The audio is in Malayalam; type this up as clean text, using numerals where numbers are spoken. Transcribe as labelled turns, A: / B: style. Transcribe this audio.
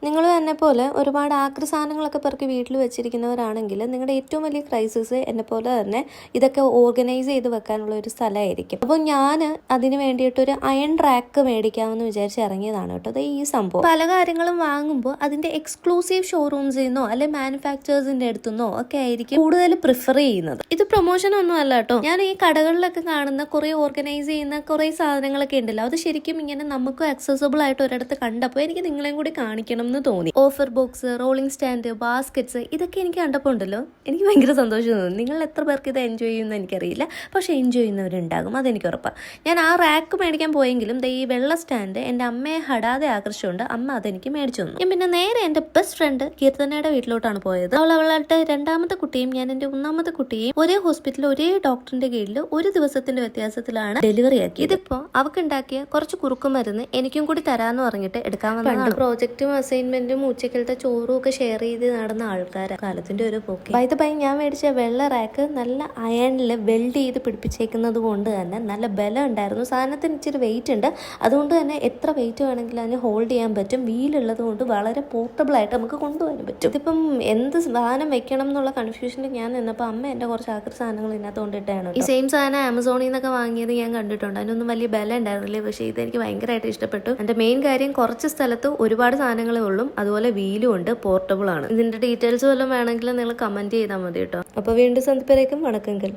A: നിങ്ങൾ എന്നെ പോലെ ഒരുപാട് ആക്രി സാധനങ്ങളൊക്കെ പെറുക്കി വീട്ടിൽ വെച്ചിരിക്കുന്നവരാണെങ്കിൽ നിങ്ങളുടെ ഏറ്റവും വലിയ ക്രൈസിസ് എന്നെ പോലെ തന്നെ ഇതൊക്കെ ഓർഗനൈസ് ചെയ്ത് വെക്കാനുള്ള ഒരു സ്ഥലമായിരിക്കും. അപ്പോൾ ഞാൻ അതിന് വേണ്ടിയിട്ടൊരു അയൺ റാക്ക് മേടിക്കാമെന്ന് വിചാരിച്ച് ഇറങ്ങിയതാണ് കേട്ടോ. അത് ഈ സംഭവം പല കാര്യങ്ങളും വാങ്ങുമ്പോൾ അതിന്റെ എക്സ്ക്ലൂസീവ് ഷോറൂംസിൽ നിന്നോ അല്ലെ മാനുഫാക്ചേഴ്സിന്റെ അടുത്തുനിന്നോ ഒക്കെ ആയിരിക്കും കൂടുതൽ പ്രിഫർ ചെയ്യുന്നത്. ഇത് പ്രൊമോഷൻ ഒന്നും അല്ല കേട്ടോ. ഞാൻ ഈ കടകളിലൊക്കെ കാണുന്ന കുറെ ഓർഗനൈസ് ചെയ്യുന്ന കുറെ സാധനങ്ങളൊക്കെ ഉണ്ടല്ലോ, അത് ശരിക്കും ഇങ്ങനെ നമുക്ക് ആക്സസിബിൾ ആയിട്ട് ഒരിടത്ത് കണ്ടപ്പോൾ എനിക്ക് നിങ്ങളെയും കൂടി കാണിക്കണം തോന്നി. Offer box, rolling stand, baskets, ഇതൊക്കെ എനിക്ക് കണ്ടപ്പോൾ ഉണ്ടല്ലോ എനിക്ക് ഭയങ്കര സന്തോഷം തോന്നി. നിങ്ങൾ എത്ര പേർക്ക് ഇത് എൻജോയ് ചെയ്യുമെന്ന് എനിക്കറിയില്ല, പക്ഷെ എൻജോയ് ചെയ്യുന്നവരുണ്ടാകും, അതെനിക്ക് ഉറപ്പാണ്. ഞാൻ ആ റാക്ക് മേടിക്കാൻ പോയെങ്കിലും ഈ വെള്ള സ്റ്റാൻഡ് എൻ്റെ അമ്മയെ ഹടാതെ ആകർഷിച്ചുകൊണ്ട് അമ്മ അതെനിക്ക് മേടിച്ചു തന്നു. ഞാൻ പിന്നെ നേരെ എൻ്റെ ബെസ്റ്റ് ഫ്രണ്ട് കീർത്തനയുടെ വീട്ടിലോട്ടാണ് പോയത്. അവളുടെ രണ്ടാമത്തെ കുട്ടിയും ഞാൻ എൻ്റെ ഒന്നാമത്തെ കുട്ടിയെയും ഒരേ ഹോസ്പിറ്റലിൽ ഒരേ ഡോക്ടറിന്റെ കീഴിൽ ഒരു ദിവസത്തിന്റെ വ്യത്യാസത്തിലാണ് ഡെലിവറി ആക്കി. ഇതിപ്പോ അവക്കുണ്ടാക്കിയ കുറച്ച് കുറുക്കുമരുന്ന് എനിക്കും കൂടി തരാന്ന് പറഞ്ഞിട്ട് എടുക്കാമെന്നാണ്. പ്രോജക്റ്റും അസൈൻമെന്റും ഉച്ചക്കലത്തെ ചോറും ഒക്കെ ഷെയർ ചെയ്ത് നടന്ന ആൾക്കാരാണ് കാലത്തിന്റെ ഒരു പോക്ക്. ഇത് ഞാൻ മേടിച്ച വെള്ള റാക്ക് നല്ല അയണില് വെൽഡ് ചെയ്ത് പിടിപ്പിച്ചേക്കുന്നത് കൊണ്ട് തന്നെ നല്ല ബലം ഉണ്ടായിരുന്നു. സാധനത്തിന് ഇച്ചിരി വെയിറ്റ് ഉണ്ട്, അതുകൊണ്ട് തന്നെ എത്ര വെയിറ്റ് വേണമെങ്കിലും അതിന് ഹോൾഡ് ചെയ്യാൻ പറ്റും. വീലുള്ളത് കൊണ്ട് വളരെ പോർട്ടബിൾ ആയിട്ട് നമുക്ക് കൊണ്ടുപോകാൻ പറ്റും. ഇതിപ്പം എന്ത് സാധനം വെക്കണം എന്നുള്ള കൺഫ്യൂഷനിൽ ഞാൻ നിന്നപ്പോൾ അമ്മ എൻ്റെ കുറച്ച് ആക്രി സാധനങ്ങൾ ഇതിനകത്ത് കൊണ്ടിട്ടാണ്. ഈ സെയിം സാധനം ആമസോണിൽ നിന്നൊക്കെ വാങ്ങിയത് ഞാൻ കണ്ടിട്ടുണ്ട്. അതിനൊന്നും വലിയ ബലം ഉണ്ടായിരുന്നില്ല, പക്ഷേ ഇതെനിക്ക് ഭയങ്കരമായിട്ട് ഇഷ്ടപ്പെട്ടു. എൻ്റെ മെയിൻ കാര്യം കുറച്ച് സ്ഥലത്ത് ഒരുപാട് സാധനങ്ങളേ ഉള്ളൂ, അതുപോലെ വീലും ഉണ്ട്, പോർട്ടബിൾ ആണ്. ഇതിന്റെ ഡീറ്റെയിൽസ് വല്ലതും വേണമെങ്കിൽ നിങ്ങൾ കമന്റ് ചെയ്താൽ മതി കേട്ടോ. അപ്പോൾ വീണ്ടും സന്ധിപ്പരേക്കും വണക്കങ്ങൾ.